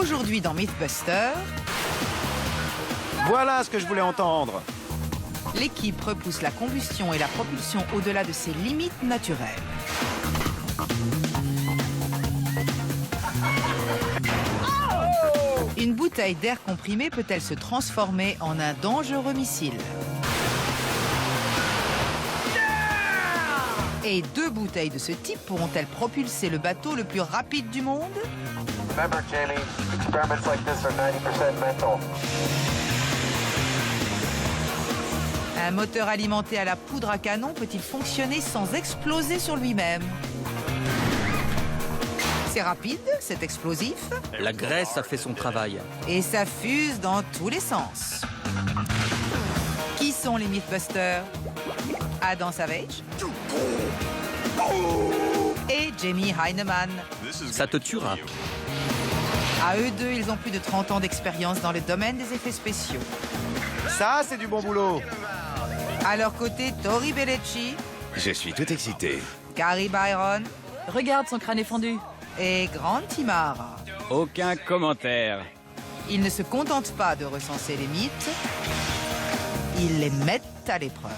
Aujourd'hui dans Mythbusters, Voilà ce que je voulais entendre. l'équipe repousse la combustion et la propulsion au-delà de ses limites naturelles. Une bouteille d'air comprimé peut-elle se transformer en un dangereux missile? Et 2 bouteilles de ce type pourront-elles propulser le bateau le plus rapide du monde? Remember, Jamie, experiments like this are 90% mental. Un moteur alimenté à la poudre à canon peut-il fonctionner sans exploser sur lui-même? C'est rapide, c'est explosif, La graisse a fait son travail. et ça fuse dans tous les sens. Qui sont les Mythbusters? Adam Savage et Jamie Heineman. Ça te tuera. À eux deux, ils ont plus de 30 ans d'expérience dans le domaine des effets spéciaux. Ça, c'est du bon boulot. À leur côté, Tori Bellecci, Je suis tout excité. Gary Byron Regarde, son crâne est fendu. et Grant Imahara. Aucun commentaire. Ils ne se contentent pas de recenser les mythes, ils les mettent à l'épreuve.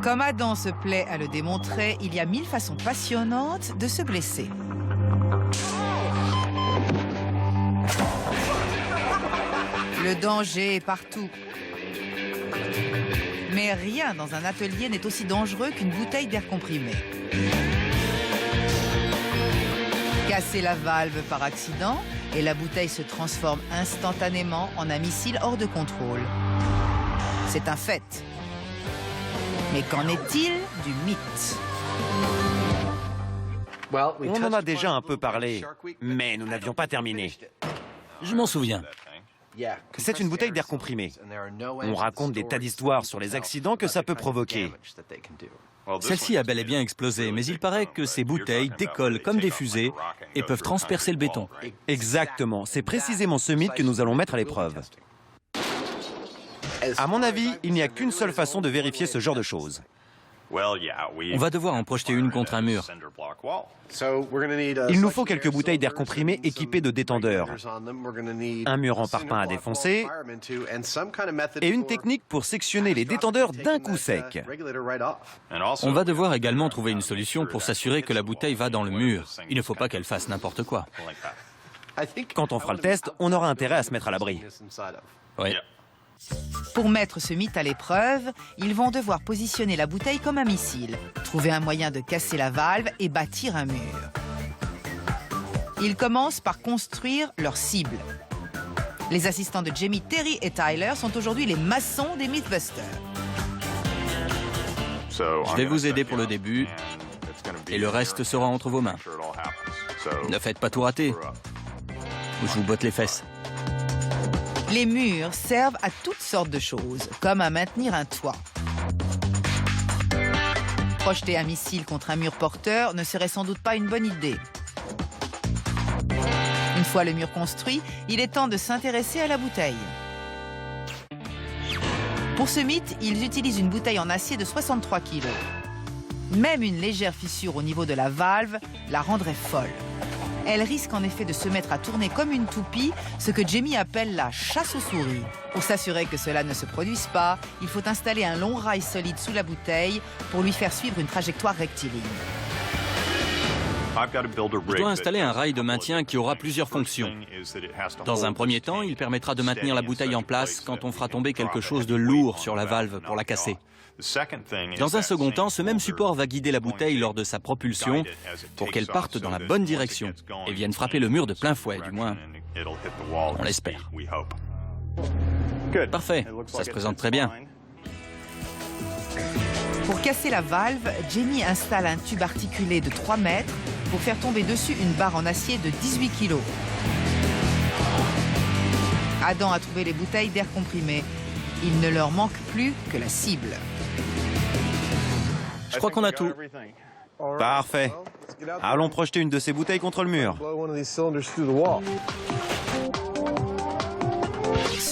Comme Adam se plaît à le démontrer, il y a 1000 façons passionnantes de se blesser. Le danger est partout. Mais rien dans un atelier n'est aussi dangereux qu'une bouteille d'air comprimé. Casser la valve par accident et la bouteille se transforme instantanément en un missile hors de contrôle. C'est un fait. Mais qu'en est-il du mythe? On en a déjà un peu parlé, mais nous n'avions pas terminé. Je m'en souviens. C'est une bouteille d'air comprimé. On raconte des tas d'histoires sur les accidents que ça peut provoquer. Celle-ci a bel et bien explosé, mais il paraît que ces bouteilles décollent comme des fusées et peuvent transpercer le béton. Exactement, c'est précisément ce mythe que nous allons mettre à l'épreuve. À mon avis, il n'y a qu'une seule façon de vérifier ce genre de choses. On va devoir en projeter une contre un mur. Il nous faut quelques bouteilles d'air comprimé équipées de détendeurs, un mur en parpaing à défoncer et une technique pour sectionner les détendeurs d'un coup sec. On va devoir également trouver une solution pour s'assurer que la bouteille va dans le mur. Il ne faut pas qu'elle fasse n'importe quoi. Quand on fera le test, on aura intérêt à se mettre à l'abri. Oui. Pour mettre ce mythe à l'épreuve, ils vont devoir positionner la bouteille comme un missile, trouver un moyen de casser la valve et bâtir un mur. Ils commencent par construire leur cible. Les assistants de Jamie, Terry et Tyler sont aujourd'hui les maçons des Mythbusters. Je vais vous aider pour le début et le reste sera entre vos mains. Ne faites pas tout rater ou je vous botte les fesses. Les murs servent à toutes sortes de choses, comme à maintenir un toit. Projeter un missile contre un mur porteur ne serait sans doute pas une bonne idée. Une fois le mur construit, il est temps de s'intéresser à la bouteille. Pour ce mythe, ils utilisent une bouteille en acier de 63 kg. Même une légère fissure au niveau de la valve la rendrait folle. Elle risque en effet de se mettre à tourner comme une toupie, ce que Jamie appelle la chasse aux souris. Pour s'assurer que cela ne se produise pas, il faut installer un long rail solide sous la bouteille pour lui faire suivre une trajectoire rectiligne. Je dois installer un rail de maintien qui aura plusieurs fonctions. Dans un premier temps, il permettra de maintenir la bouteille en place quand on fera tomber quelque chose de lourd sur la valve pour la casser. Dans un second temps, ce même support va guider la bouteille lors de sa propulsion pour qu'elle parte dans la bonne direction et vienne frapper le mur de plein fouet, du moins, on l'espère. Parfait, ça se présente très bien. Pour casser la valve, Jamie installe un tube articulé de 3 mètres pour faire tomber dessus une barre en acier de 18 kg. Adam a trouvé les bouteilles d'air comprimé. Il ne leur manque plus que la cible. Je crois qu'on a tout. Parfait. Allons projeter une de ces bouteilles contre le mur.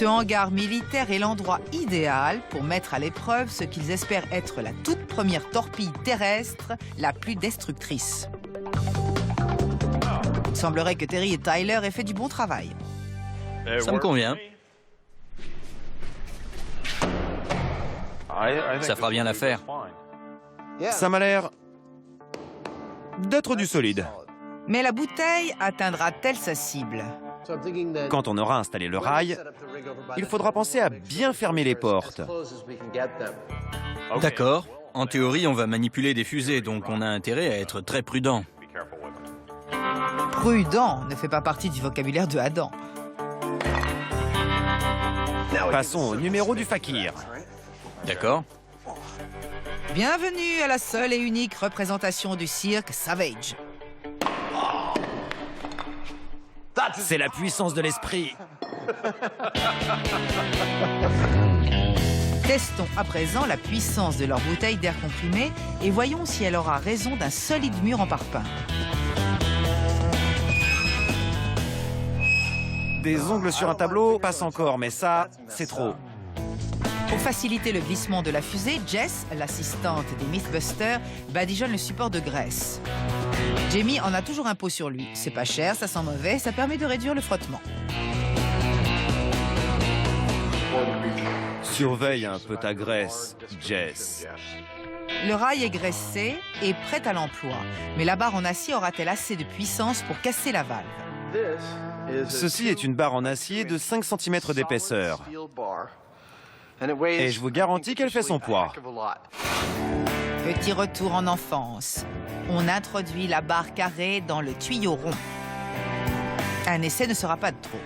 Ce hangar militaire est l'endroit idéal pour mettre à l'épreuve ce qu'ils espèrent être la toute première torpille terrestre la plus destructrice. Il semblerait que Terry et Tyler aient fait du bon travail. Ça me convient. Ça fera bien l'affaire. Ça m'a l'air d'être du solide. Mais la bouteille atteindra-t-elle sa cible? Quand on aura installé le rail, il faudra penser à bien fermer les portes. D'accord. En théorie, on va manipuler des fusées, donc on a intérêt à être très prudent. Prudent ne fait pas partie du vocabulaire de Adam. Passons au numéro du fakir. D'accord? Bienvenue à la seule et unique représentation du cirque Savage. C'est la puissance de l'esprit. Testons à présent la puissance de leur bouteille d'air comprimé et voyons si elle aura raison d'un solide mur en parpaing. Des ongles sur un tableau passe encore, mais ça, c'est trop. Pour faciliter le glissement de la fusée, Jess, l'assistante des Mythbusters, badigeonne le support de graisse. Jamie en a toujours un pot sur lui. C'est pas cher, ça sent mauvais, ça permet de réduire le frottement. Surveille un peu ta graisse, Jess. Le rail est graissé et prêt à l'emploi. Mais la barre en acier aura-t-elle assez de puissance pour casser la valve? Ceci est une barre en acier de 5 cm d'épaisseur. Et je vous garantis qu'elle fait son poids. Petit retour en enfance. On introduit la barre carrée dans le tuyau rond. Un essai ne sera pas de trop.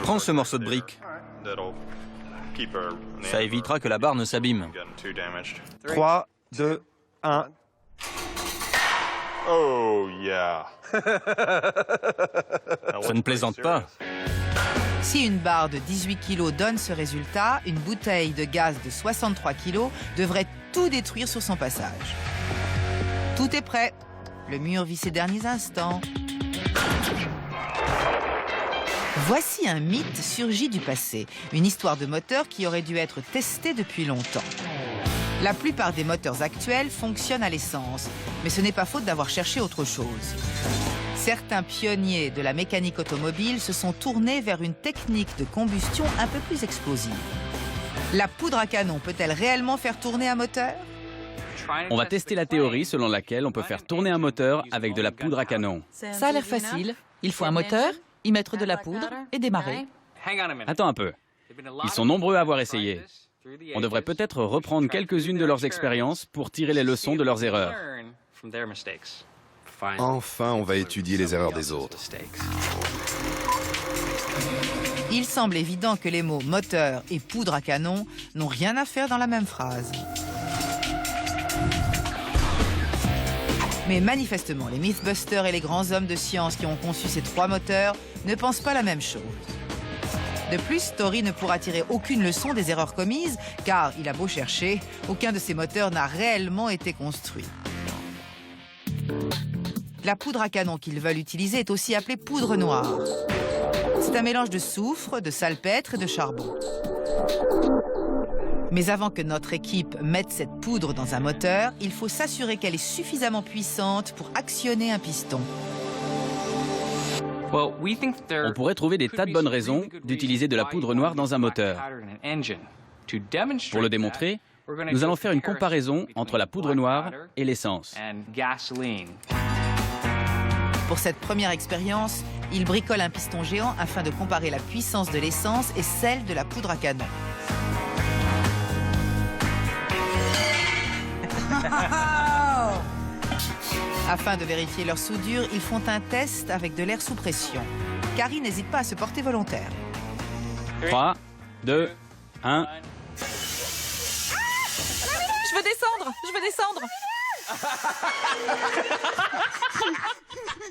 Prends ce morceau de brique. Ça évitera que la barre ne s'abîme. 3, 2, 1... Oh, yeah. Ça ne plaisante pas. Si une barre de 18 kg donne ce résultat, une bouteille de gaz de 63 kg devrait tout détruire sur son passage. Tout est prêt. Le mur vit ses derniers instants. Voici un mythe surgi du passé, une histoire de moteur qui aurait dû être testée depuis longtemps. La plupart des moteurs actuels fonctionnent à l'essence, mais ce n'est pas faute d'avoir cherché autre chose. Certains pionniers de la mécanique automobile se sont tournés vers une technique de combustion un peu plus explosive. La poudre à canon peut-elle réellement faire tourner un moteur? On va tester la théorie selon laquelle on peut faire tourner un moteur avec de la poudre à canon. Ça a l'air facile. Il faut un moteur, y mettre de la poudre et démarrer. Attends un peu. Ils sont nombreux à avoir essayé. On devrait peut-être reprendre quelques-unes de leurs expériences pour tirer les leçons de leurs erreurs. Enfin, on va étudier les erreurs des autres. Il semble évident que les mots moteur et poudre à canon n'ont rien à faire dans la même phrase. Mais manifestement, les Mythbusters et les grands hommes de science qui ont conçu ces trois moteurs ne pensent pas la même chose. De plus, Tori ne pourra tirer aucune leçon des erreurs commises, car, il a beau chercher, aucun de ces moteurs n'a réellement été construit. La poudre à canon qu'ils veulent utiliser est aussi appelée poudre noire. C'est un mélange de soufre, de salpêtre et de charbon. Mais avant que notre équipe mette cette poudre dans un moteur, il faut s'assurer qu'elle est suffisamment puissante pour actionner un piston. On pourrait trouver des tas de bonnes raisons d'utiliser de la poudre noire dans un moteur. Pour le démontrer, nous allons faire une comparaison entre la poudre noire et l'essence. Pour cette première expérience, il bricole un piston géant afin de comparer la puissance de l'essence et celle de la poudre à canon. Afin de vérifier leur soudure, ils font un test avec de l'air sous pression. Carrie n'hésite pas à se porter volontaire. 3, 2, 1... Je veux descendre! Je veux descendre!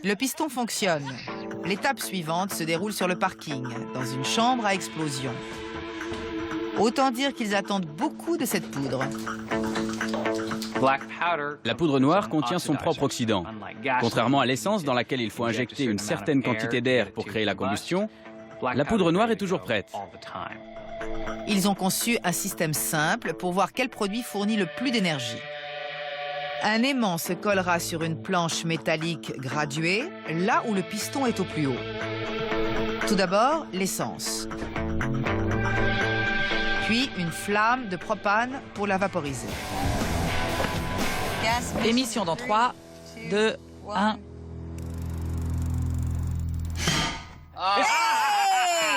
Le piston fonctionne. L'étape suivante se déroule sur le parking, dans une chambre à explosion. Autant dire qu'ils attendent beaucoup de cette poudre. La poudre noire contient son propre oxydant. Contrairement à l'essence dans laquelle il faut injecter une certaine quantité d'air pour créer la combustion, La poudre noire est toujours prête. Ils ont conçu un système simple pour voir quel produit fournit le plus d'énergie. Un aimant se collera sur une planche métallique graduée, là où le piston est au plus haut. Tout d'abord, l'essence. Puis une flamme de propane pour la vaporiser. Émission dans 3, 2, 1.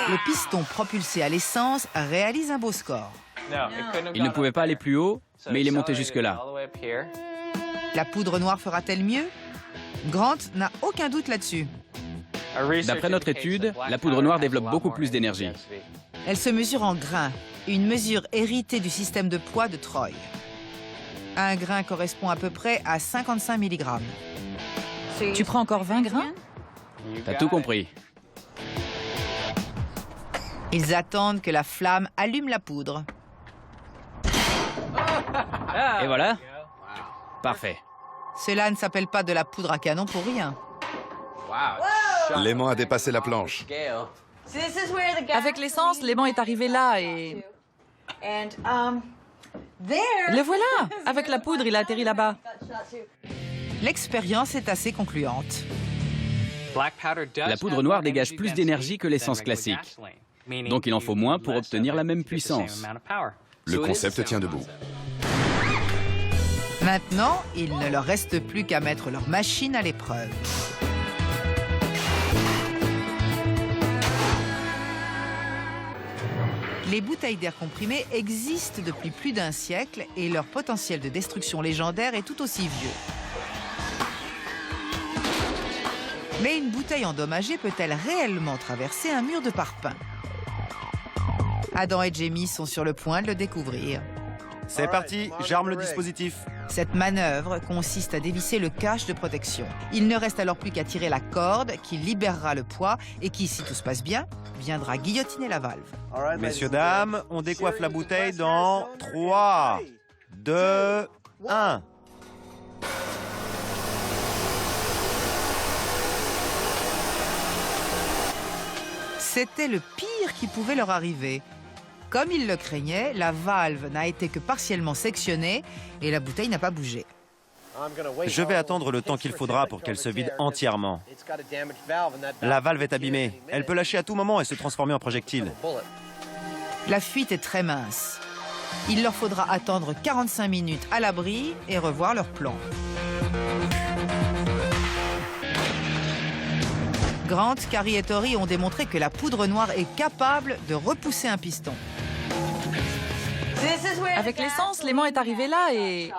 Le piston propulsé à l'essence réalise un beau score. Il ne pouvait pas aller plus haut, mais il est monté jusque-là. La poudre noire fera-t-elle mieux? Grant n'a aucun doute là-dessus. D'après notre étude, la poudre noire développe beaucoup plus d'énergie. Elle se mesure en grains, une mesure héritée du système de poids de Troy. Un grain correspond à peu près à 55 mg. Tu prends encore 20 grains? T'as tout compris. Ils attendent que la flamme allume la poudre. Et voilà. Parfait. Cela ne s'appelle pas de la poudre à canon pour rien. L'aimant a dépassé la planche. Avec l'essence, l'aimant est arrivé là et... Le voilà! Avec la poudre, il a atterri là-bas. L'expérience est assez concluante. La poudre noire dégage plus d'énergie que l'essence classique. Donc il en faut moins pour obtenir la même puissance. Le concept tient debout. Maintenant, il ne leur reste plus qu'à mettre leur machine à l'épreuve. Les bouteilles d'air comprimé existent depuis plus d'un siècle et leur potentiel de destruction légendaire est tout aussi vieux. Mais une bouteille endommagée peut-elle réellement traverser un mur de parpaing? Adam et Jamie sont sur le point de le découvrir. C'est parti, j'arme le dispositif. Cette manœuvre consiste à dévisser le cache de protection. Il ne reste alors plus qu'à tirer la corde qui libérera le poids et qui, si tout se passe bien, viendra guillotiner la valve. Messieurs, dames, on décoiffe la bouteille dans 3, 2, 1. C'était le pire qui pouvait leur arriver. Comme ils le craignaient, la valve n'a été que partiellement sectionnée et la bouteille n'a pas bougé. Je vais attendre le temps qu'il faudra pour qu'elle se vide entièrement. La valve est abîmée. Elle peut lâcher à tout moment et se transformer en projectile. La fuite est très mince. Il leur faudra attendre 45 minutes à l'abri et revoir leur plan. Grant, Carrie et Tori ont démontré que la poudre noire est capable de repousser un piston. Avec l'essence, l'aimant est arrivé là et...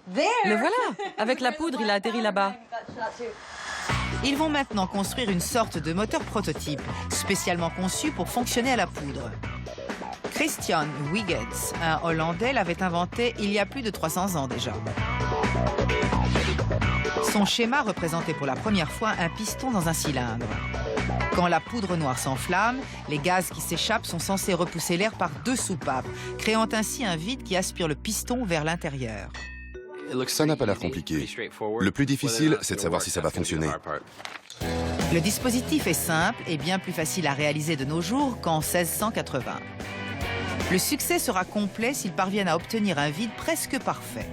Le voilà! Avec la poudre, il a atterri là-bas. Ils vont maintenant construire une sorte de moteur prototype, spécialement conçu pour fonctionner à la poudre. Christian Huygens, un Hollandais, l'avait inventé il y a plus de 300 ans déjà. Son schéma représentait pour la première fois un piston dans un cylindre. Quand la poudre noire s'enflamme, les gaz qui s'échappent sont censés repousser l'air par 2 soupapes, créant ainsi un vide qui aspire le piston vers l'intérieur. Ça n'a pas l'air compliqué. Le plus difficile, c'est de savoir si ça va fonctionner. Le dispositif est simple et bien plus facile à réaliser de nos jours qu'en 1680. Le succès sera complet s'ils parviennent à obtenir un vide presque parfait.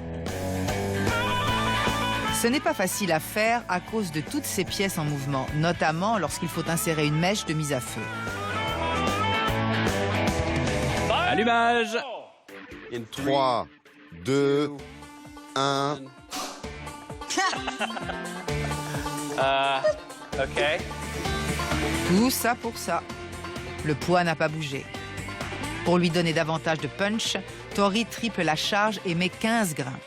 Ce n'est pas facile à faire à cause de toutes ces pièces en mouvement, notamment lorsqu'il faut insérer une mèche de mise à feu. Allumage! 3, 2, 1... Tout ça pour ça. Le poids n'a pas bougé. Pour lui donner davantage de punch, Tori triple la charge et met 15 grains.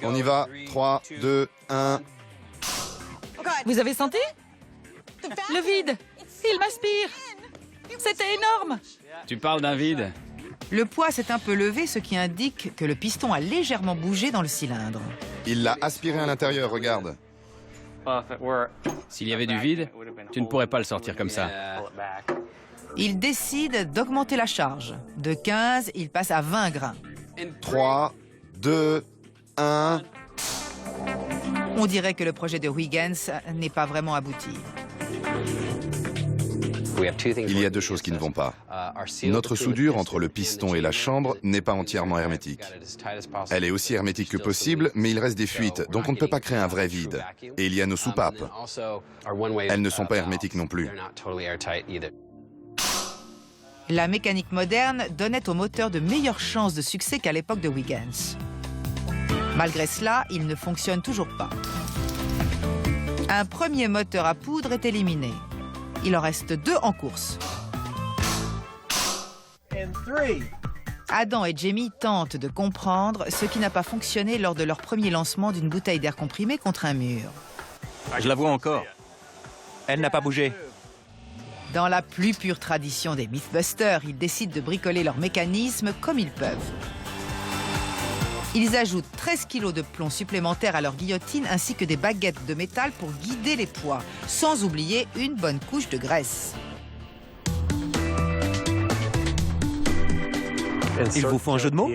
On y va. 3, 2, 1... Vous avez senti? Le vide! Il m'aspire! C'était énorme! Tu parles d'un vide? Le poids s'est un peu levé, ce qui indique que le piston a légèrement bougé dans le cylindre. Il l'a aspiré à l'intérieur, regarde. S'il y avait du vide, tu ne pourrais pas le sortir comme ça. Il décide d'augmenter la charge. De 15, il passe à 20 grains. 3, 2, 1... On dirait que le projet de Huygens n'est pas vraiment abouti. Il y a deux choses qui ne vont pas. Notre soudure entre le piston et la chambre n'est pas entièrement hermétique. Elle est aussi hermétique que possible, mais il reste des fuites, donc on ne peut pas créer un vrai vide. Et il y a nos soupapes. Elles ne sont pas hermétiques non plus. La mécanique moderne donnait au moteur de meilleures chances de succès qu'à l'époque de Huygens. Malgré cela, il ne fonctionne toujours pas. Un premier moteur à poudre est éliminé. Il en reste 2 en course. Adam et Jamie tentent de comprendre ce qui n'a pas fonctionné lors de leur premier lancement d'une bouteille d'air comprimé contre un mur. Je la vois encore. Elle n'a pas bougé. Dans la plus pure tradition des Mythbusters, ils décident de bricoler leur mécanisme comme ils peuvent. Ils ajoutent 13 kilos de plomb supplémentaires à leur guillotine ainsi que des baguettes de métal pour guider les poids, sans oublier une bonne couche de graisse. Il vous faut un jeu de mots?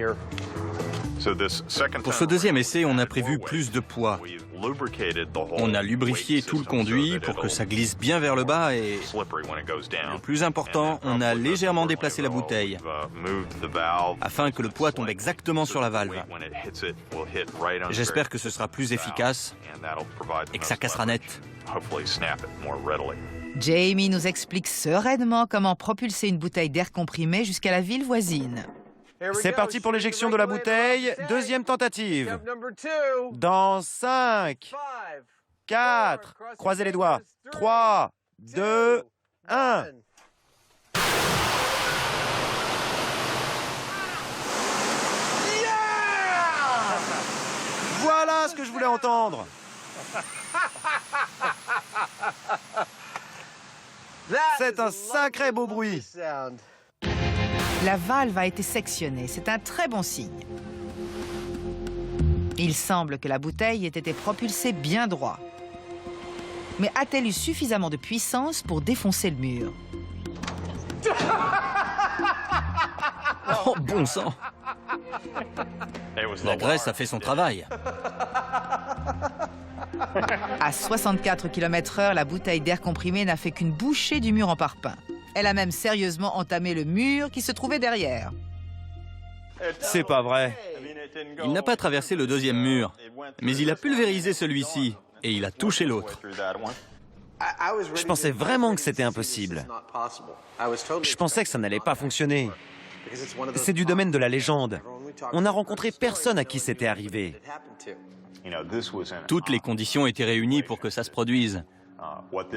Pour ce deuxième essai, on a prévu plus de poids. On a lubrifié tout le conduit pour que ça glisse bien vers le bas et, le plus important, on a légèrement déplacé la bouteille afin que le poids tombe exactement sur la valve. J'espère que ce sera plus efficace et que ça cassera net. Jamie nous explique sereinement comment propulser une bouteille d'air comprimé jusqu'à la ville voisine. C'est parti pour l'éjection de la bouteille. Deuxième tentative. Dans 5, 4, croisez les doigts. 3, 2, 1. Voilà ce que je voulais entendre. C'est un sacré beau bruit. La valve a été sectionnée, c'est un très bon signe. Il semble que la bouteille ait été propulsée bien droit. Mais a-t-elle eu suffisamment de puissance pour défoncer le mur? Oh, bon sang! La graisse a fait son travail. À 64 km/h, la bouteille d'air comprimé n'a fait qu'une bouchée du mur en parpaing. Elle a même sérieusement entamé le mur qui se trouvait derrière. C'est pas vrai. Il n'a pas traversé le deuxième mur, mais il a pulvérisé celui-ci et il a touché l'autre. Je pensais vraiment que c'était impossible. Je pensais que ça n'allait pas fonctionner. C'est du domaine de la légende. On n'a rencontré personne à qui c'était arrivé. Toutes les conditions étaient réunies pour que ça se produise.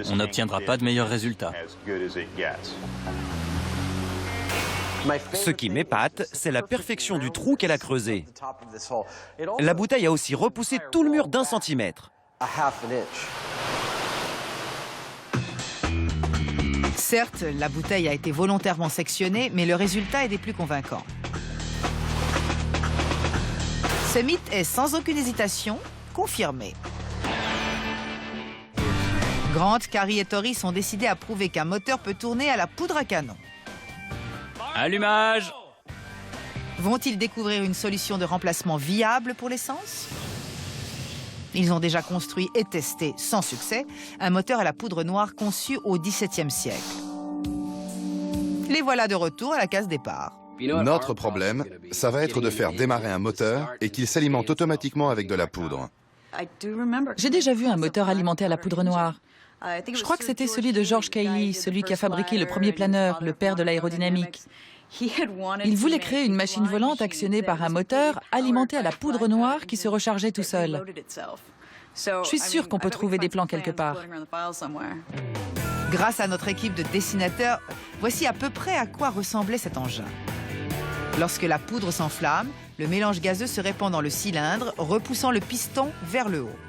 On n'obtiendra pas de meilleurs résultats. Ce qui m'épate, c'est la perfection du trou qu'elle a creusé. La bouteille a aussi repoussé tout le mur d'1 centimètre. Certes, la bouteille a été volontairement sectionnée, mais le résultat est des plus convaincants. Ce mythe est sans aucune hésitation confirmé. Grant, Carrie et Tori sont décidés à prouver qu'un moteur peut tourner à la poudre à canon. Allumage! Vont-ils découvrir une solution de remplacement viable pour l'essence? Ils ont déjà construit et testé, sans succès, un moteur à la poudre noire conçu au XVIIe siècle. Les voilà de retour à la case départ. Notre problème, ça va être de faire démarrer un moteur et qu'il s'alimente automatiquement avec de la poudre. J'ai déjà vu un moteur alimenté à la poudre noire. Je crois que c'était celui de George Cayley, celui qui a fabriqué le premier planeur, le père de l'aérodynamique. Il voulait créer une machine volante actionnée par un moteur alimenté à la poudre noire qui se rechargeait tout seul. Je suis sûre qu'on peut trouver des plans quelque part. Grâce à notre équipe de dessinateurs, voici à peu près à quoi ressemblait cet engin. Lorsque la poudre s'enflamme, le mélange gazeux se répand dans le cylindre, repoussant le piston vers le haut.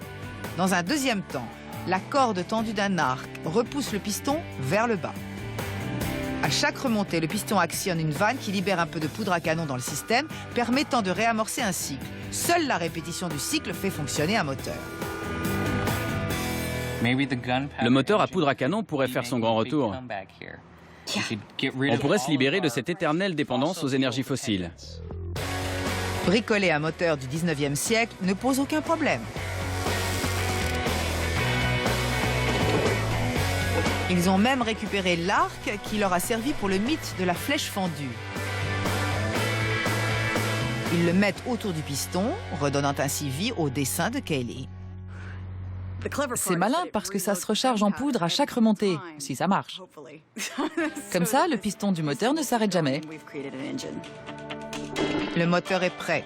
Dans un deuxième temps, la corde tendue d'un arc repousse le piston vers le bas. À chaque remontée, le piston actionne une vanne qui libère un peu de poudre à canon dans le système, permettant de réamorcer un cycle. Seule la répétition du cycle fait fonctionner un moteur. Le moteur à poudre à canon pourrait faire son grand retour. On pourrait se libérer de cette éternelle dépendance aux énergies fossiles. Bricoler un moteur du 19e siècle ne pose aucun problème. Ils ont même récupéré l'arc qui leur a servi pour le mythe de la flèche fendue. Ils le mettent autour du piston, redonnant ainsi vie au dessin de Cayley. C'est malin parce que ça se recharge en poudre à chaque remontée, si ça marche. Comme ça, le piston du moteur ne s'arrête jamais. Le moteur est prêt.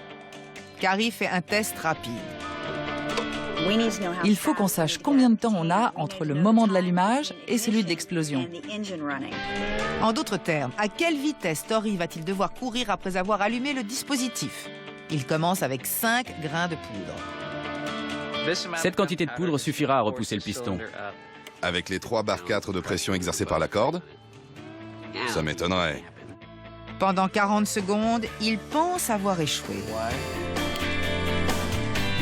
Carrie fait un test rapide. Il faut qu'on sache combien de temps on a entre le moment de l'allumage et celui de l'explosion. En d'autres termes, à quelle vitesse Tori va-t-il devoir courir après avoir allumé le dispositif? Il commence avec 5 grains de poudre. Cette quantité de poudre suffira à repousser le piston. Avec les 3 bar 4 de pression exercées par la corde, ça m'étonnerait. Pendant 40 secondes, ils pensent avoir échoué.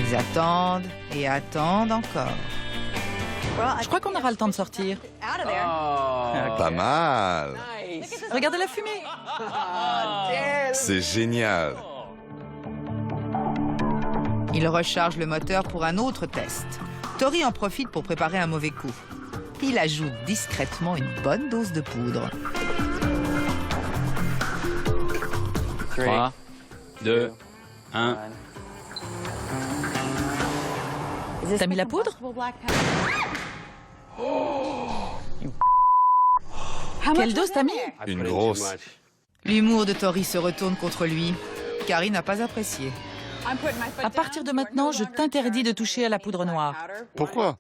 Ils attendent et attendent encore. Je crois qu'on aura le temps de sortir. Pas mal. Regardez la fumée. C'est génial. Il recharge le moteur pour un autre test. Tori en profite pour préparer un mauvais coup. Il ajoute discrètement une bonne dose de poudre. 3, 2, 1. T'as mis la poudre? Quelle dose t'as mis? Une grosse. L'humour de Tori se retourne contre lui. Carrie n'a pas apprécié. À partir de maintenant, je t'interdis de toucher à la poudre noire. Pourquoi?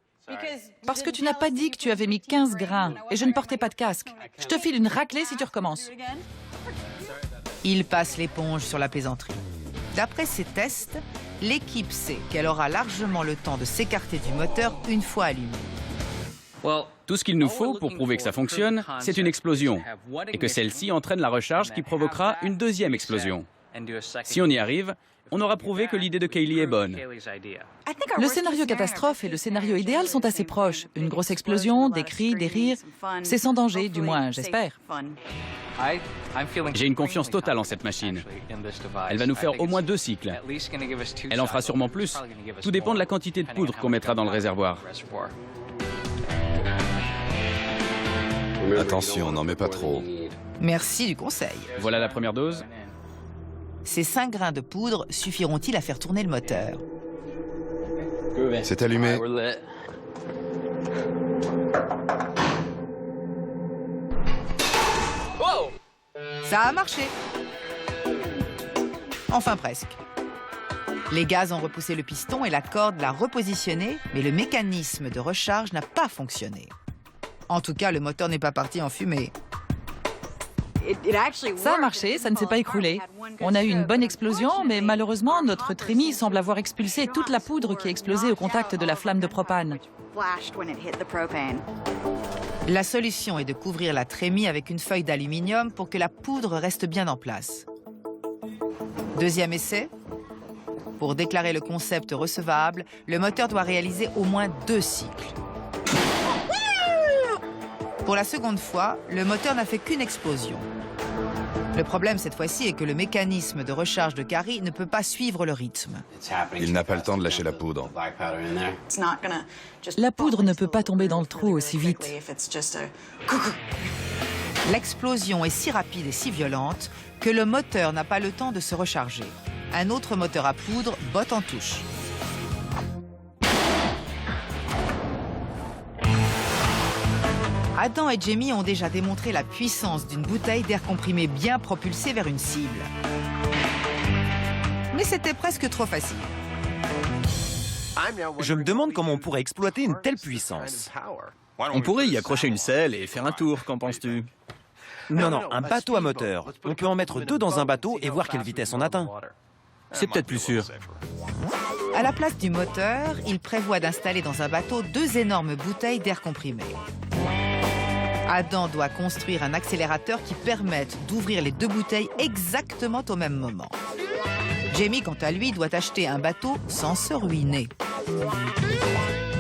Parce que tu n'as pas dit que tu avais mis 15 grains et je ne portais pas de casque. Je te file une raclée si tu recommences. Il passe l'éponge sur la plaisanterie. D'après ses tests, l'équipe sait qu'elle aura largement le temps de s'écarter du moteur une fois allumé. Tout ce qu'il nous faut pour prouver que ça fonctionne, c'est une explosion, et que celle-ci entraîne la recharge qui provoquera une deuxième explosion. Si on y arrive, on aura prouvé que l'idée de Cayley est bonne. Le scénario catastrophe et le scénario idéal sont assez proches. Une grosse explosion, des cris, des rires. C'est sans danger, du moins, j'espère. J'ai une confiance totale en cette machine. Elle va nous faire au moins 2 cycles. Elle en fera sûrement plus. Tout dépend de la quantité de poudre qu'on mettra dans le réservoir. Attention, n'en mets pas trop. Merci du conseil. Voilà la première dose. Ces 5 grains de poudre suffiront-ils à faire tourner le moteur? C'est allumé. Ça a marché. Enfin presque. Les gaz ont repoussé le piston et la corde l'a repositionné, mais le mécanisme de recharge n'a pas fonctionné. En tout cas, le moteur n'est pas parti en fumée. Ça a marché, ça ne s'est pas écroulé. On a eu une bonne explosion, mais malheureusement, notre trémie semble avoir expulsé toute la poudre qui a explosé au contact de la flamme de propane. La solution est de couvrir la trémie avec une feuille d'aluminium pour que la poudre reste bien en place. Deuxième essai. Pour déclarer le concept recevable, le moteur doit réaliser au moins 2 cycles. Pour la seconde fois, le moteur n'a fait qu'une explosion. Le problème cette fois-ci est que le mécanisme de recharge de Carrie ne peut pas suivre le rythme. Il n'a pas le temps de lâcher la poudre. La poudre ne peut pas tomber dans le trou aussi vite. L'explosion est si rapide et si violente que le moteur n'a pas le temps de se recharger. Un autre moteur à poudre botte en touche. Adam et Jamie ont déjà démontré la puissance d'une bouteille d'air comprimé bien propulsée vers une cible. Mais c'était presque trop facile. Je me demande comment on pourrait exploiter une telle puissance. On pourrait y accrocher une selle et faire un tour, qu'en penses-tu? Non, un bateau à moteur. On peut en mettre 2 dans un bateau et voir quelle vitesse on atteint. C'est peut-être plus sûr. À la place du moteur, il prévoit d'installer dans un bateau 2 énormes bouteilles d'air comprimé. Adam doit construire un accélérateur qui permette d'ouvrir les 2 bouteilles exactement au même moment. Jamie, quant à lui, doit acheter un bateau sans se ruiner.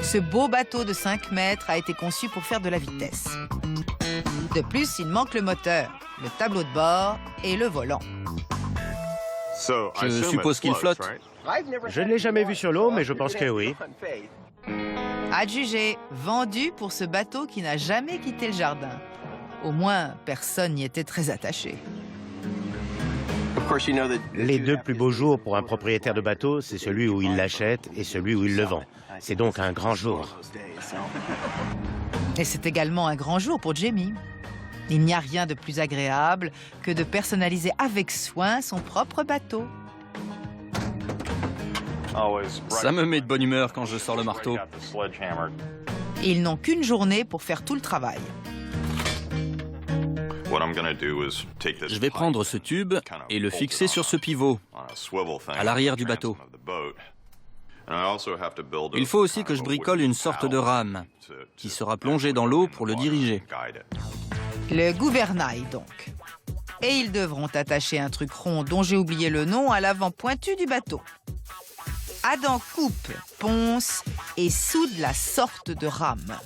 Ce beau bateau de 5 mètres a été conçu pour faire de la vitesse. De plus, il manque le moteur, le tableau de bord et le volant. Je suppose qu'il flotte. Je ne l'ai jamais vu sur l'eau, mais je pense que oui. Adjugé, vendu pour ce bateau qui n'a jamais quitté le jardin. Au moins, personne n'y était très attaché. Les deux plus beaux jours pour un propriétaire de bateau, c'est celui où il l'achète et celui où il le vend. C'est donc un grand jour. Et c'est également un grand jour pour Jamie. Il n'y a rien de plus agréable que de personnaliser avec soin son propre bateau. Ça me met de bonne humeur quand je sors le marteau. Ils n'ont qu'une journée pour faire tout le travail. Je vais prendre ce tube et le fixer sur ce pivot, à l'arrière du bateau. Il faut aussi que je bricole une sorte de rame qui sera plongée dans l'eau pour le diriger. Le gouvernail, donc. Et ils devront attacher un truc rond dont j'ai oublié le nom à l'avant pointu du bateau. Adam coupe, ponce et soude la sorte de rame.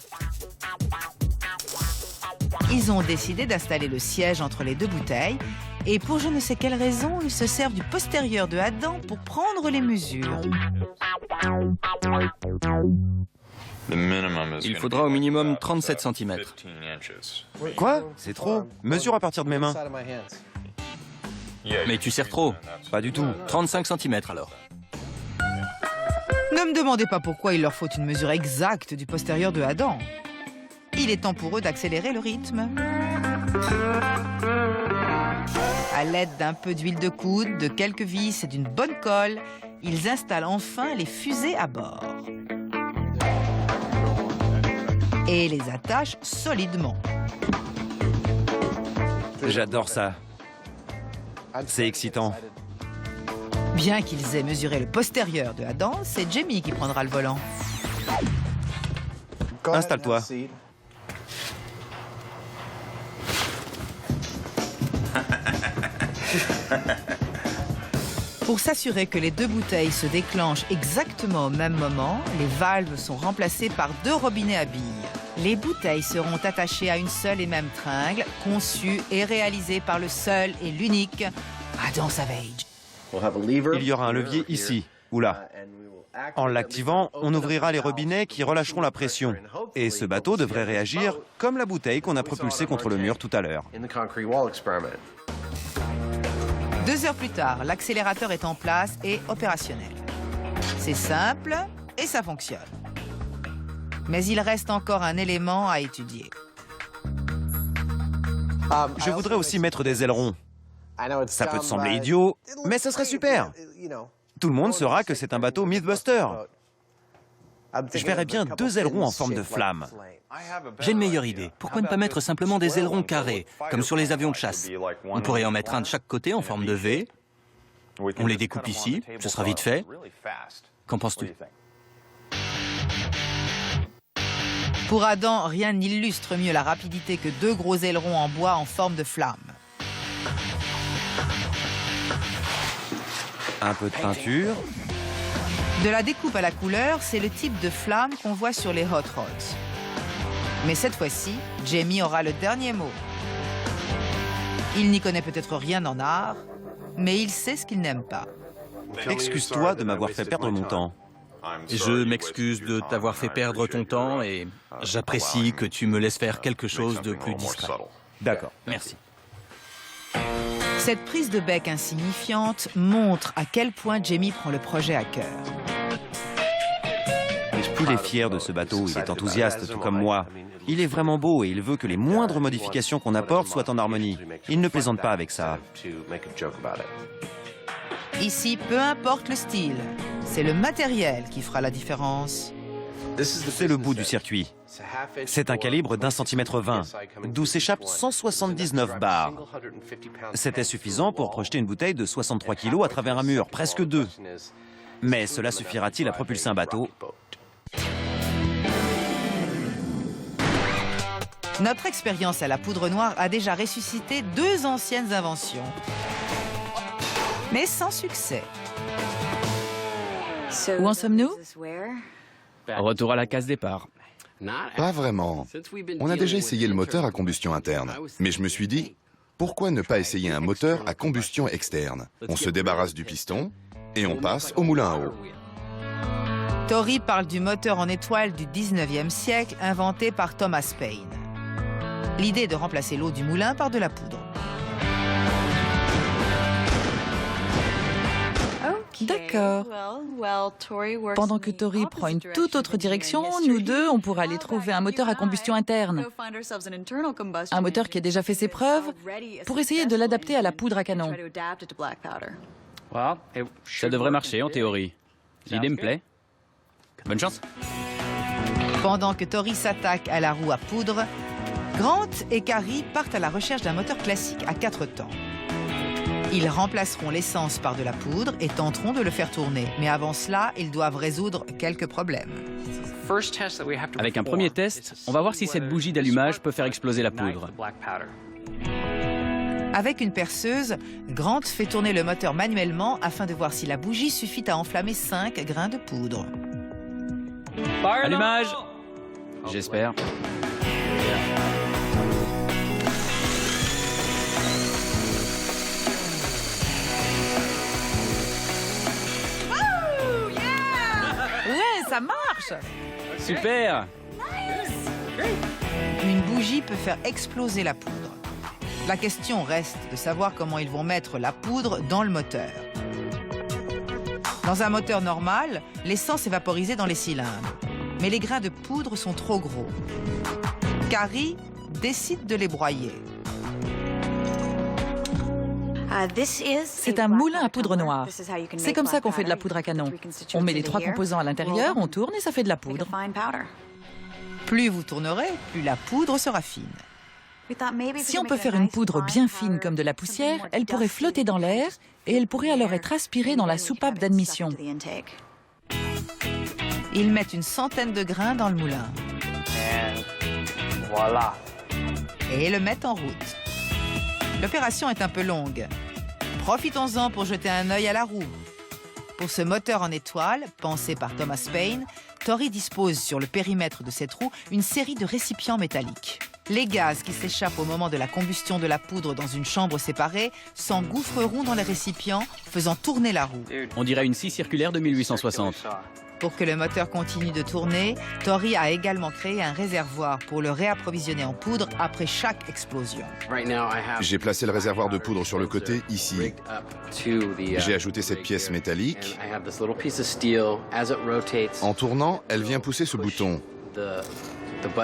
Ils ont décidé d'installer le siège entre les deux bouteilles et pour je ne sais quelle raison, ils se servent du postérieur de Adam pour prendre les mesures. Il faudra au minimum 37 cm. Quoi? C'est trop. Mesure à partir de mes mains. Mais tu serres trop. Pas du tout. 35 cm alors. Ne me demandez pas pourquoi il leur faut une mesure exacte du postérieur de Adam. Il est temps pour eux d'accélérer le rythme. À l'aide d'un peu d'huile de coude, de quelques vis et d'une bonne colle, ils installent enfin les fusées à bord. Et les attachent solidement. J'adore ça. C'est excitant. Bien qu'ils aient mesuré le postérieur de Adam, c'est Jamie qui prendra le volant. Installe-toi. Pour s'assurer que les deux bouteilles se déclenchent exactement au même moment, les valves sont remplacées par deux robinets à billes. Les bouteilles seront attachées à une seule et même tringle, conçue et réalisée par le seul et l'unique Adam Savage. Il y aura un levier ici, ou là. En l'activant, on ouvrira les robinets qui relâcheront la pression. Et ce bateau devrait réagir comme la bouteille qu'on a propulsée contre le mur tout à l'heure. 2 heures plus tard, l'accélérateur est en place et opérationnel. C'est simple et ça fonctionne. Mais il reste encore un élément à étudier. Je voudrais aussi mettre des ailerons. Ça peut te sembler idiot, mais ce serait super. Tout le monde saura que c'est un bateau Mythbuster. Je verrais bien 2 ailerons en forme de flamme. J'ai une meilleure idée. Pourquoi ne pas mettre simplement des ailerons carrés, comme sur les avions de chasse? On pourrait en mettre un de chaque côté en forme de V. On les découpe ici, ce sera vite fait. Qu'en penses-tu? Pour Adam, rien n'illustre mieux la rapidité que 2 gros ailerons en bois en forme de flamme. Un peu de peinture. De la découpe à la couleur, c'est le type de flamme qu'on voit sur les hot rods. Mais cette fois-ci, Jamie aura le dernier mot. Il n'y connaît peut-être rien en art, mais il sait ce qu'il n'aime pas. Excuse-toi de m'avoir fait perdre mon temps. Je m'excuse de t'avoir fait perdre ton temps et j'apprécie que tu me laisses faire quelque chose de plus discret. D'accord. Merci. Cette prise de bec insignifiante montre à quel point Jamie prend le projet à cœur. Il est fier de ce bateau, il est enthousiaste, tout comme moi. Il est vraiment beau et il veut que les moindres modifications qu'on apporte soient en harmonie. Il ne plaisante pas avec ça. Ici, peu importe le style, c'est le matériel qui fera la différence. C'est le bout du circuit. C'est un calibre d'1,20 cm, d'où s'échappent 179 barres. C'était suffisant pour projeter une bouteille de 63 kg à travers un mur, presque 2. Mais cela suffira-t-il à propulser un bateau? Notre expérience à la poudre noire a déjà ressuscité 2 anciennes inventions. Mais sans succès. Où en sommes-nous? Retour à la case départ. Pas vraiment. On a déjà essayé le moteur à combustion interne. Mais je me suis dit, pourquoi ne pas essayer un moteur à combustion externe? On se débarrasse du piston et on passe au moulin à eau. Tori parle du moteur en étoile du 19e siècle inventé par Thomas Paine. L'idée est de remplacer l'eau du moulin par de la poudre. D'accord. Pendant que Tori prend une toute autre direction, nous deux, on pourra aller trouver un moteur à combustion interne. Un moteur qui a déjà fait ses preuves pour essayer de l'adapter à la poudre à canon. Ça devrait marcher en théorie. L'idée me plaît. Bonne chance. Pendant que Tori s'attaque à la roue à poudre, Grant et Carrie partent à la recherche d'un moteur classique à 4 temps. Ils remplaceront l'essence par de la poudre et tenteront de le faire tourner. Mais avant cela, ils doivent résoudre quelques problèmes. Avec un premier test, on va voir si cette bougie d'allumage peut faire exploser la poudre. Avec une perceuse, Grant fait tourner le moteur manuellement afin de voir si la bougie suffit à enflammer 5 grains de poudre. Allumage! J'espère. Ouais, ça marche! Super! Une bougie peut faire exploser la poudre. La question reste de savoir comment ils vont mettre la poudre dans le moteur. Dans un moteur normal, l'essence est vaporisée dans les cylindres. Mais les grains de poudre sont trop gros. Carrie décide de les broyer. C'est un moulin à poudre noire. C'est comme ça qu'on fait de la poudre à canon. On met les 3 composants à l'intérieur, on tourne et ça fait de la poudre. Plus vous tournerez, plus la poudre sera fine. Si on peut faire une poudre bien fine comme de la poussière, elle pourrait flotter dans l'air et elle pourrait alors être aspirée dans la soupape d'admission. Ils mettent une centaine de grains dans le moulin. Voilà. Et le mettent en route. L'opération est un peu longue. Profitons-en pour jeter un œil à la roue. Pour ce moteur en étoile, pensé par Thomas Paine, Tori dispose sur le périmètre de cette roue une série de récipients métalliques. Les gaz qui s'échappent au moment de la combustion de la poudre dans une chambre séparée s'engouffreront dans les récipients, faisant tourner la roue. On dirait une scie circulaire de 1860. Pour que le moteur continue de tourner, Tori a également créé un réservoir pour le réapprovisionner en poudre après chaque explosion. J'ai placé le réservoir de poudre sur le côté, ici. J'ai ajouté cette pièce métallique. En tournant, elle vient pousser ce bouton,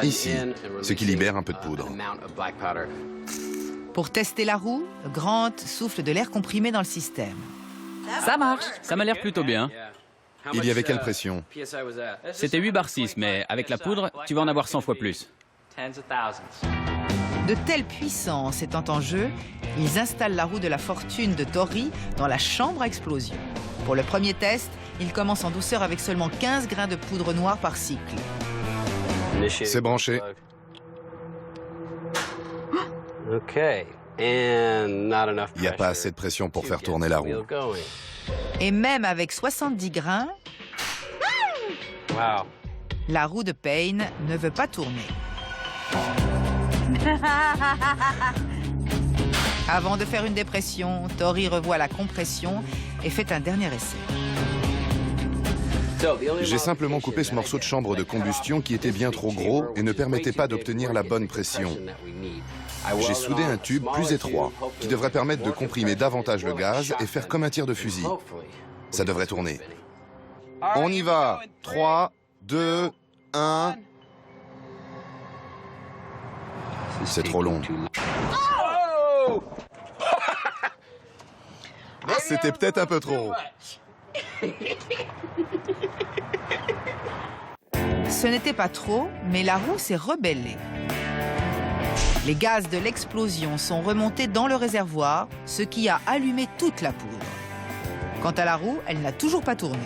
ici, ce qui libère un peu de poudre. Pour tester la roue, Grant souffle de l'air comprimé dans le système. Ça marche! Ça m'a l'air plutôt bien. Il y avait quelle pression? C'était 8 bar 6, mais avec la poudre, tu vas en avoir 100 fois plus. De telle puissance étant en jeu, ils installent la roue de la fortune de Tori dans la chambre à explosion. Pour le premier test, ils commencent en douceur avec seulement 15 grains de poudre noire par cycle. C'est branché. Il n'y a pas assez de pression pour faire tourner la roue. Et même avec 70 grains, la roue de Paine ne veut pas tourner. Avant de faire une dépression, Tori revoit la compression et fait un dernier essai. J'ai simplement coupé ce morceau de chambre de combustion qui était bien trop gros et ne permettait pas d'obtenir la bonne pression. J'ai soudé un tube plus étroit qui devrait permettre de comprimer davantage le gaz et faire comme un tir de fusil. Ça devrait tourner. On y va. 3, 2, 1... C'est trop long. C'était peut-être un peu trop. Ce n'était pas trop, mais la roue s'est rebellée. Les gaz de l'explosion sont remontés dans le réservoir, ce qui a allumé toute la poudre. Quant à la roue, elle n'a toujours pas tourné.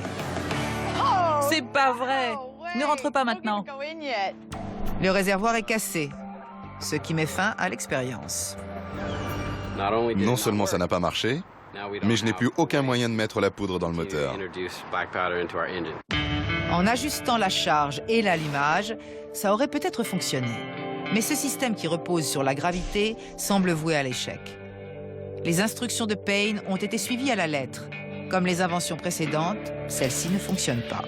C'est pas vrai! Ne rentre pas maintenant. Le réservoir est cassé, ce qui met fin à l'expérience. Non seulement ça n'a pas marché, mais je n'ai plus aucun moyen de mettre la poudre dans le moteur. En ajustant la charge et l'allumage, ça aurait peut-être fonctionné. Mais ce système qui repose sur la gravité semble voué à l'échec. Les instructions de Paine ont été suivies à la lettre. Comme les inventions précédentes, celle-ci ne fonctionne pas.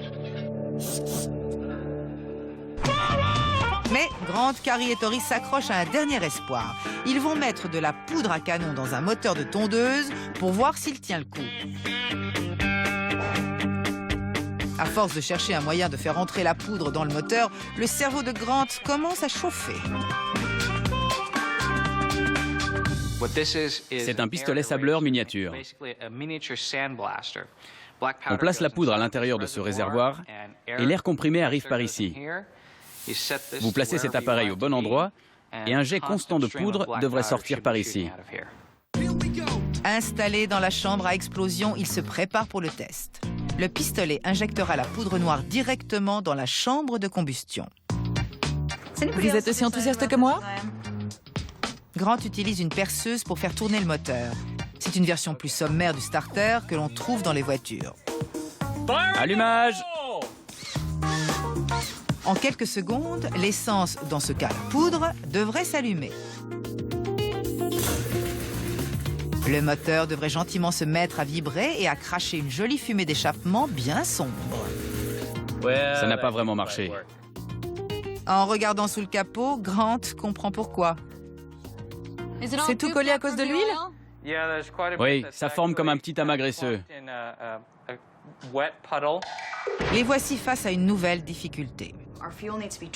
Mais Grant, Carrie et Tori s'accrochent à un dernier espoir. Ils vont mettre de la poudre à canon dans un moteur de tondeuse pour voir s'il tient le coup. À force de chercher un moyen de faire entrer la poudre dans le moteur, le cerveau de Grant commence à chauffer. C'est un pistolet sableur miniature. On place la poudre à l'intérieur de ce réservoir et l'air comprimé arrive par ici. Vous placez cet appareil au bon endroit et un jet constant de poudre devrait sortir par ici. Installé dans la chambre à explosion, il se prépare pour le test. Le pistolet injectera la poudre noire directement dans la chambre de combustion. Vous êtes aussi enthousiaste que moi? Grant utilise une perceuse pour faire tourner le moteur. C'est une version plus sommaire du starter que l'on trouve dans les voitures. Allumage! En quelques secondes, l'essence, dans ce cas la poudre, devrait s'allumer. Le moteur devrait gentiment se mettre à vibrer et à cracher une jolie fumée d'échappement bien sombre. Ça n'a pas vraiment marché. En regardant sous le capot, Grant comprend pourquoi. C'est tout collé à cause de l'huile? Oui, ça forme comme un petit amas graisseux. Les voici face à une nouvelle difficulté.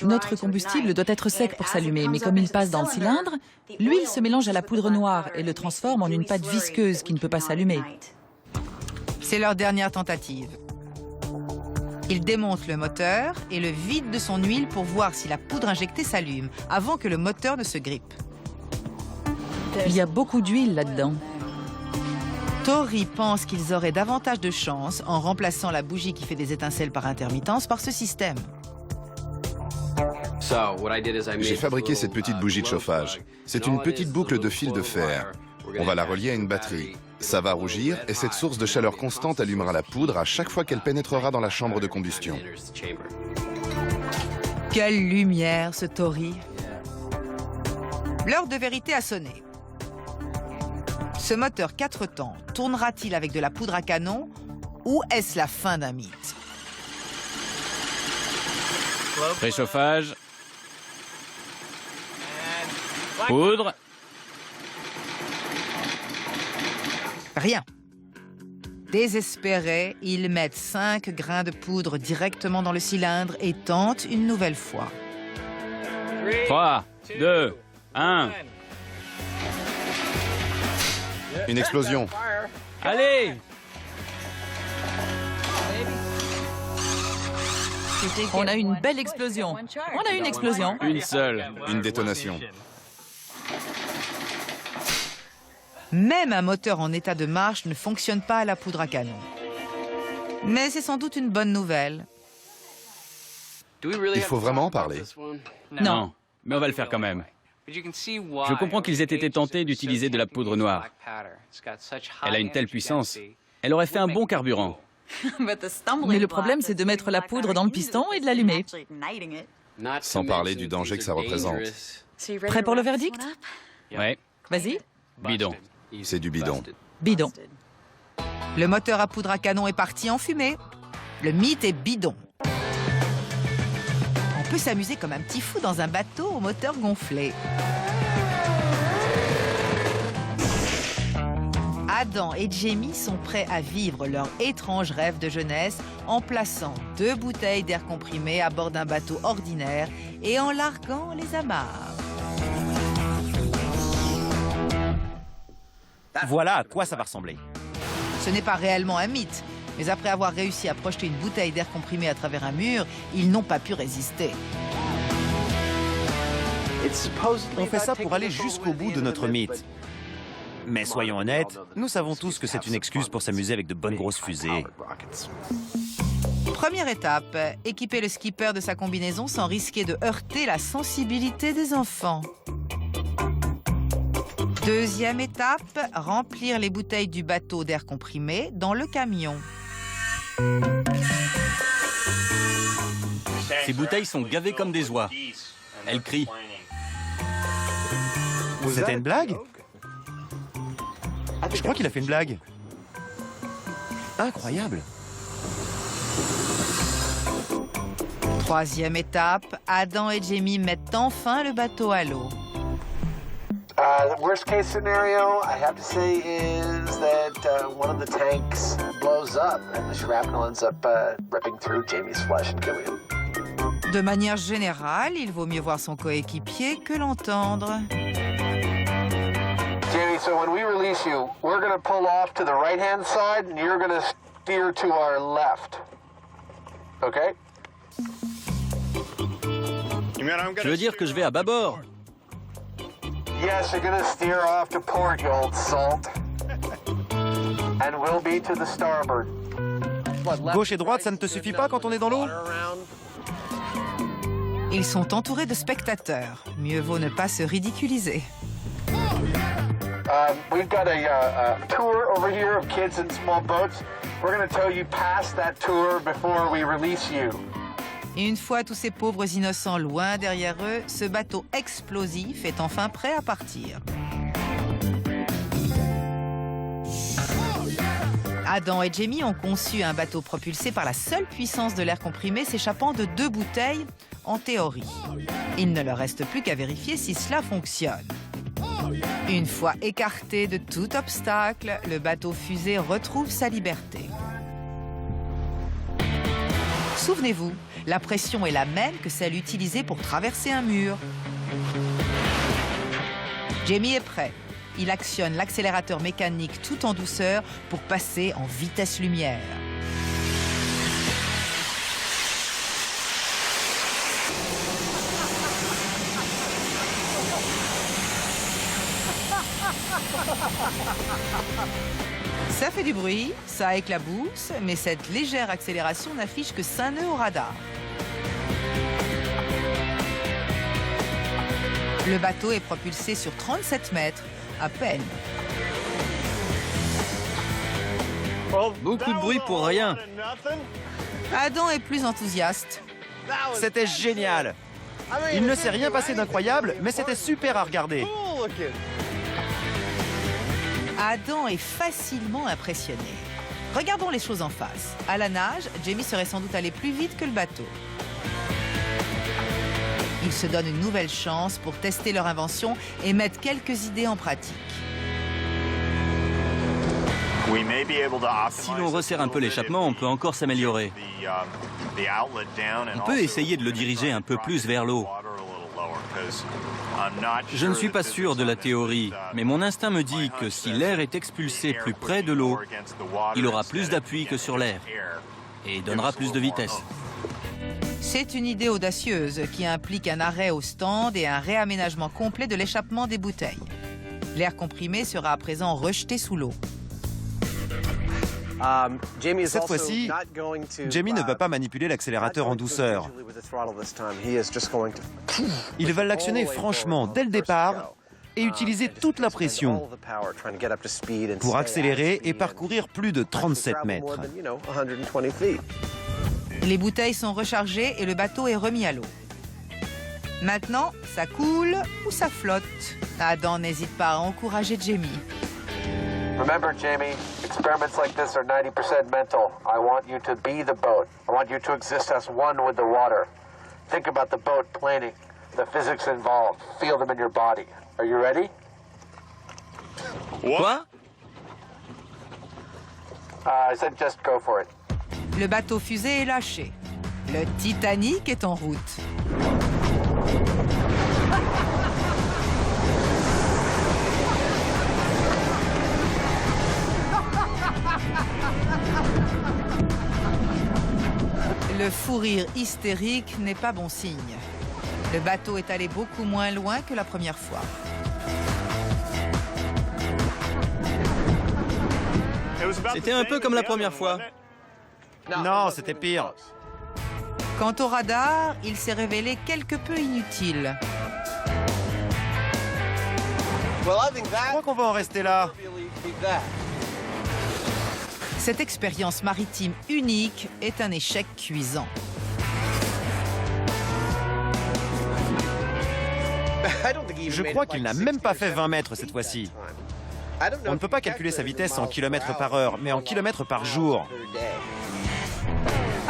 Notre combustible doit être sec pour s'allumer, mais comme il passe dans le cylindre, l'huile se mélange à la poudre noire et le transforme en une pâte visqueuse qui ne peut pas s'allumer. C'est leur dernière tentative. Ils démontent le moteur et le vident de son huile pour voir si la poudre injectée s'allume, avant que le moteur ne se grippe. Il y a beaucoup d'huile là-dedans. Tori pense qu'ils auraient davantage de chance en remplaçant la bougie qui fait des étincelles par intermittence par ce système. J'ai fabriqué cette petite bougie de chauffage. C'est une petite boucle de fil de fer. On va la relier à une batterie. Ça va rougir et cette source de chaleur constante allumera la poudre à chaque fois qu'elle pénétrera dans la chambre de combustion. Quelle lumière, ce Tori! L'heure de vérité a sonné. Ce moteur 4 temps tournera-t-il avec de la poudre à canon ou est-ce la fin d'un mythe? Préchauffage. Poudre. Rien. Désespérés, ils mettent 5 grains de poudre directement dans le cylindre et tentent une nouvelle fois. 3, 2, 1. Une explosion. Allez! On a une belle explosion. On a une explosion. Une seule. Une détonation. Même un moteur en état de marche ne fonctionne pas à la poudre à canon. Mais c'est sans doute une bonne nouvelle. Il faut vraiment en parler. Non, mais on va le faire quand même. Je comprends qu'ils aient été tentés d'utiliser de la poudre noire. Elle a une telle puissance. Elle aurait fait un bon carburant. Mais le problème, c'est de mettre la poudre dans le piston et de l'allumer. Sans parler du danger que ça représente. Prêt pour le verdict? Ouais, Vas-y. bidon. C'est du bidon. Bidon. Le moteur à poudre à canon est parti en fumée. Le mythe est bidon. On peut s'amuser comme un petit fou dans un bateau au moteur gonflé. Adam et Jamie sont prêts à vivre leur étrange rêve de jeunesse en plaçant 2 bouteilles d'air comprimé à bord d'un bateau ordinaire et en larguant les amarres. Voilà à quoi ça va ressembler. Ce n'est pas réellement un mythe, mais après avoir réussi à projeter une bouteille d'air comprimé à travers un mur, ils n'ont pas pu résister. On fait ça pour aller jusqu'au bout de notre mythe. Mais soyons honnêtes, nous savons tous que c'est une excuse pour s'amuser avec de bonnes grosses fusées. Première étape, équiper le skipper de sa combinaison sans risquer de heurter la sensibilité des enfants. Deuxième étape, remplir les bouteilles du bateau d'air comprimé dans le camion. Ces bouteilles sont gavées comme des oies. Elles crient. C'était une blague? Je crois qu'il a fait une blague. Incroyable. Troisième étape, Adam et Jamie mettent enfin le bateau à l'eau. The worst case scenario, I have to say, is that one of the tanks blows up and the shrapnel ends up ripping through Jamie's flesh and killing him. De manière générale, il vaut mieux voir son coéquipier que l'entendre. Jamie, so when we release you, we're going to pull off to the right-hand side and you're going to steer to our left. Okay? Je veux dire que je vais à bâbord. Yes, you're going to steer off to port, you old salt. And we'll be to the starboard. Gauche et droite, ça ne te suffit pas quand on est dans l'eau? Ils sont entourés de spectateurs. Mieux vaut ne pas se ridiculiser. We've got a tour over here of kids in small boats. We're going to tow you past that tour before we release you. Et une fois tous ces pauvres innocents loin derrière eux, ce bateau explosif est enfin prêt à partir. Adam et Jamie ont conçu un bateau propulsé par la seule puissance de l'air comprimé s'échappant de 2 bouteilles, en théorie. Il ne leur reste plus qu'à vérifier si cela fonctionne. Une fois écarté de tout obstacle, le bateau fusée retrouve sa liberté. Souvenez-vous, la pression est la même que celle utilisée pour traverser un mur. Jamie est prêt. Il actionne l'accélérateur mécanique tout en douceur pour passer en vitesse lumière. Ça fait du bruit, ça éclabousse, mais cette légère accélération n'affiche que 5 nœuds au radar. Le bateau est propulsé sur 37 mètres, à peine. Beaucoup de bruit pour rien. Adam est plus enthousiaste. C'était génial. Il ne s'est rien passé d'incroyable, mais c'était super à regarder. Adam est facilement impressionné. Regardons les choses en face. À la nage, Jamie serait sans doute allé plus vite que le bateau. Ils se donnent une nouvelle chance pour tester leur invention et mettre quelques idées en pratique. Si l'on resserre un peu l'échappement, on peut encore s'améliorer. On peut essayer de le diriger un peu plus vers l'eau. Je ne suis pas sûr de la théorie, mais mon instinct me dit que si l'air est expulsé plus près de l'eau, il aura plus d'appui que sur l'air et donnera plus de vitesse. C'est une idée audacieuse qui implique un arrêt au stand et un réaménagement complet de l'échappement des bouteilles. L'air comprimé sera à présent rejeté sous l'eau. Cette fois-ci, Jamie ne va pas manipuler l'accélérateur en douceur. Il va l'actionner franchement dès le départ et utiliser toute la pression pour accélérer et parcourir plus de 37 mètres. Les bouteilles sont rechargées et le bateau est remis à l'eau. Maintenant, ça coule ou ça flotte. Adam n'hésite pas à encourager Jamie. Remember, Jamie, experiments like this are 90% mental. I want you to be the boat. I want you to exist as one with the water. Think about the boat planing, the physics involved. Feel them in your body. Are you ready? Quoi? I said just go for it. Le bateau fusée est lâché. Le Titanic est en route. Le fou rire hystérique n'est pas bon signe. Le bateau est allé beaucoup moins loin que la première fois. C'était un peu comme la première fois. Non, c'était pire. Quant au radar, il s'est révélé quelque peu inutile. Je crois qu'on va en rester là. Cette expérience maritime unique est un échec cuisant. Je crois qu'il n'a même pas fait 20 mètres cette fois-ci. On ne peut pas calculer sa vitesse en kilomètres par heure, mais en kilomètres par jour.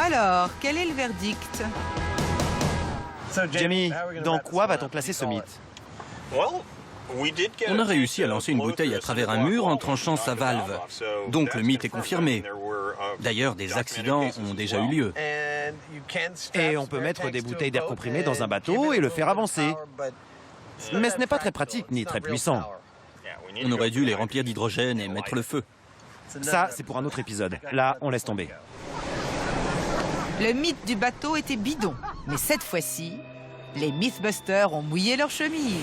Alors, quel est le verdict? Jamie, dans quoi va-t-on classer ce mythe? On a réussi à lancer une bouteille à travers un mur en tranchant sa valve. Donc le mythe est confirmé. D'ailleurs, des accidents ont déjà eu lieu. Et on peut mettre des bouteilles d'air comprimé dans un bateau et le faire avancer. Mais ce n'est pas très pratique ni très puissant. On aurait dû les remplir d'hydrogène et mettre le feu. Ça, c'est pour un autre épisode. Là, on laisse tomber. Le mythe du bateau était bidon. Mais cette fois-ci, les Mythbusters ont mouillé leur chemise.